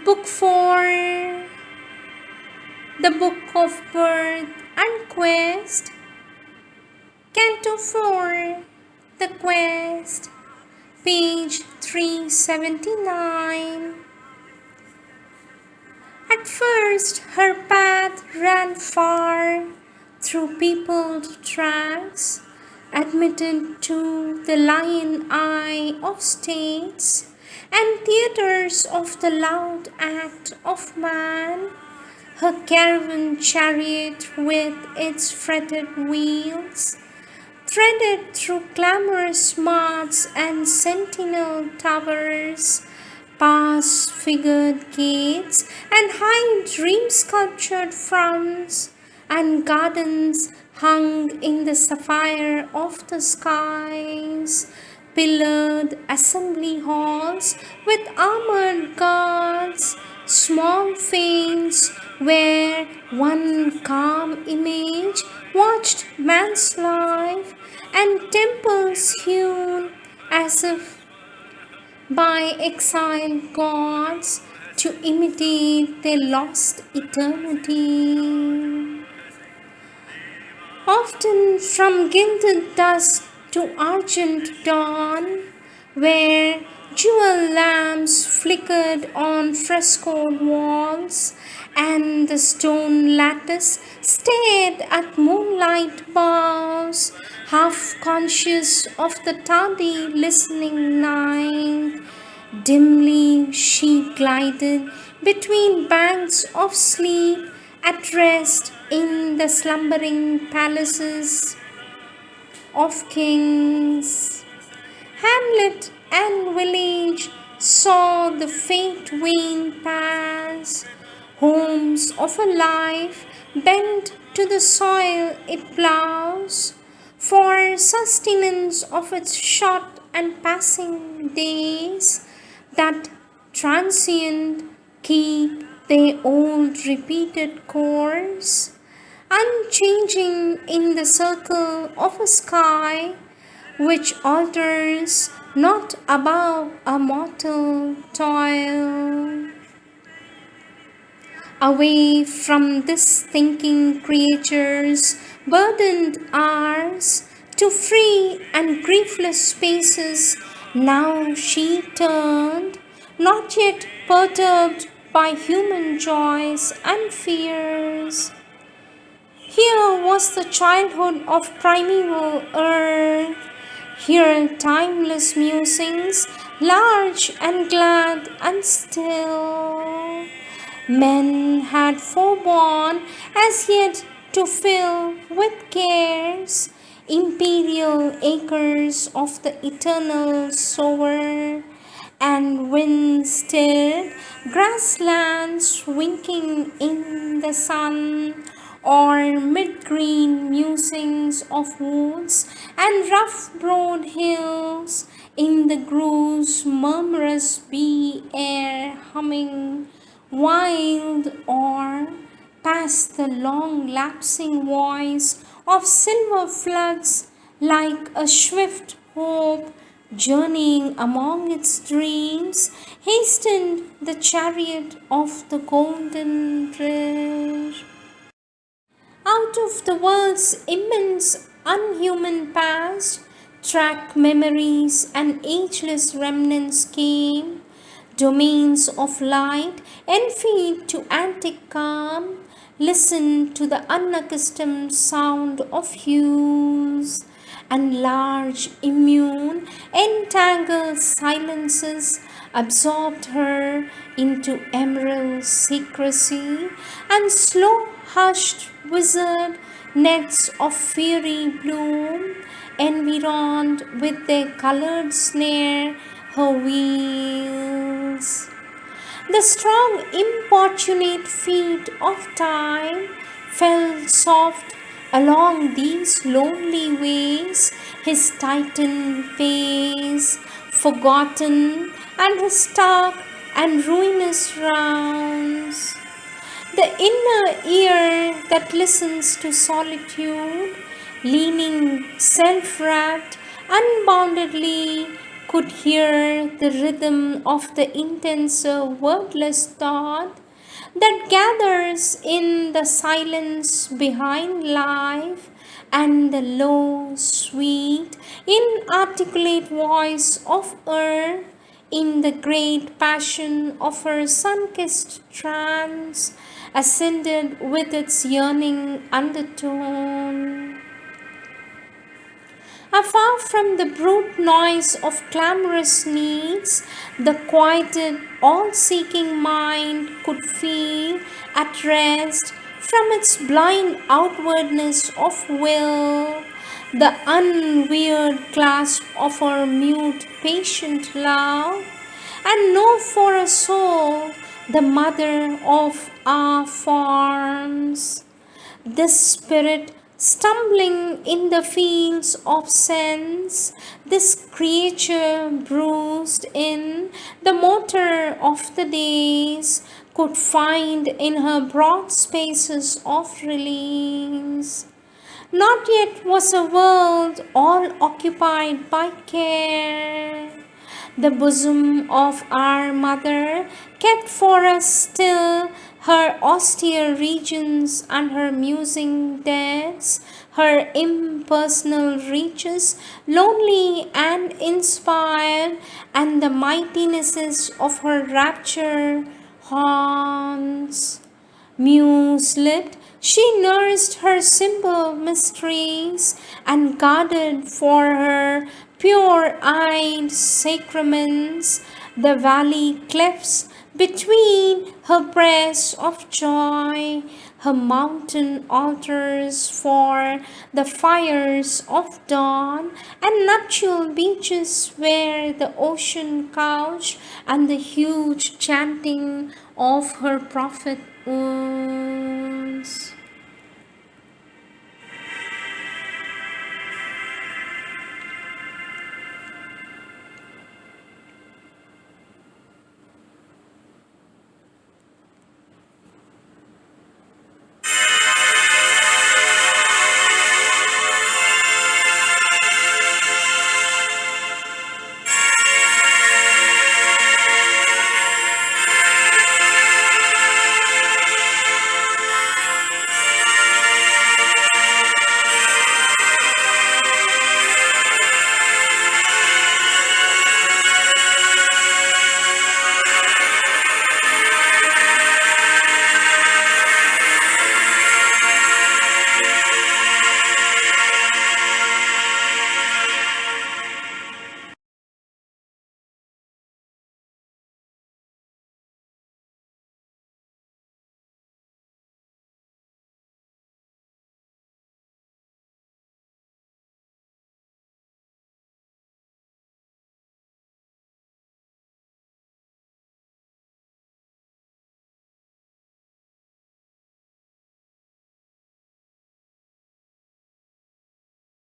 Book 4, The Book of Birth and Quest, Canto 4, The Quest, page 379. At first her path ran far through peopled tracks, admitted to the lion eye of states and theatres of the loud act of man. Her caravan chariot with its fretted wheels threaded through clamorous marts and sentinel towers, past figured gates and high dream-sculptured fronts, and gardens hung in the sapphire of the skies, pillared assembly halls with armored guards, small fanes where one calm image watched man's life, and temples hewn as if by exiled gods to imitate their lost eternity. Often from gilded dusk to argent dawn, where jewel lamps flickered on frescoed walls, and the stone lattice stared at moonlight boughs, half conscious of the tardy listening night. Dimly she glided between banks of sleep, at rest in the slumbering palaces of kings. Hamlet and village saw the faint wane pass, homes of a life bent to the soil it plows, for sustenance of its short and passing days, that transient keep their old repeated course, unchanging in the circle of a sky which alters not above a mortal toil. Away from this thinking creature's burdened hours, to free and griefless spaces now she turned, not yet perturbed by human joys and fears. Here was the childhood of primeval earth, here timeless musings, large and glad and still. Men had forborne as yet to fill with cares imperial acres of the eternal sower, and wind-stirred grasslands winking in the sun, or mid-green musings of woods and rough broad hills in the grove's murmurous bee air humming wild, or past the long lapsing voice of silver floods like a swift hope journeying among its dreams, hastened the chariot of the golden bridge. Out of the world's immense unhuman past, track memories and ageless remnants came, domains of light, enfeed to antic calm, listen to the unaccustomed sound of hues, and large, immune, entangled silences absorbed her into emerald secrecy, and slow hushed wizard nets of fiery bloom environed with their colored snare her wheels. The strong importunate feet of time fell soft along these lonely ways, his titan face forgotten, and his stark and ruinous rounds. The inner ear that listens to solitude, leaning self-wrapped unboundedly could hear the rhythm of the intenser wordless thought that gathers in the silence behind life and the low, sweet, inarticulate voice of earth in the great passion of her sun-kissed trance ascended with its yearning undertone. Afar from the brute noise of clamorous needs, the quieted, all-seeking mind could feel at rest from its blind outwardness of will, the unweird clasp of her mute, patient love, and know for a soul the mother of our forms. This spirit stumbling in the fields of sense, this creature bruised in the motor of the days, could find in her broad spaces of release. Not yet was a world all occupied by care. The bosom of our mother kept for us still her austere regions and her musing depths, her impersonal reaches, lonely and inspired, and the mightinesses of her rapture haunts. Muse-lit, she nursed her simple mysteries and guarded for her pure-eyed sacraments the valley clefts between her breasts of joy, her mountain altars for the fires of dawn, and nuptial beaches where the ocean couched and the huge chanting of her prophet wounds.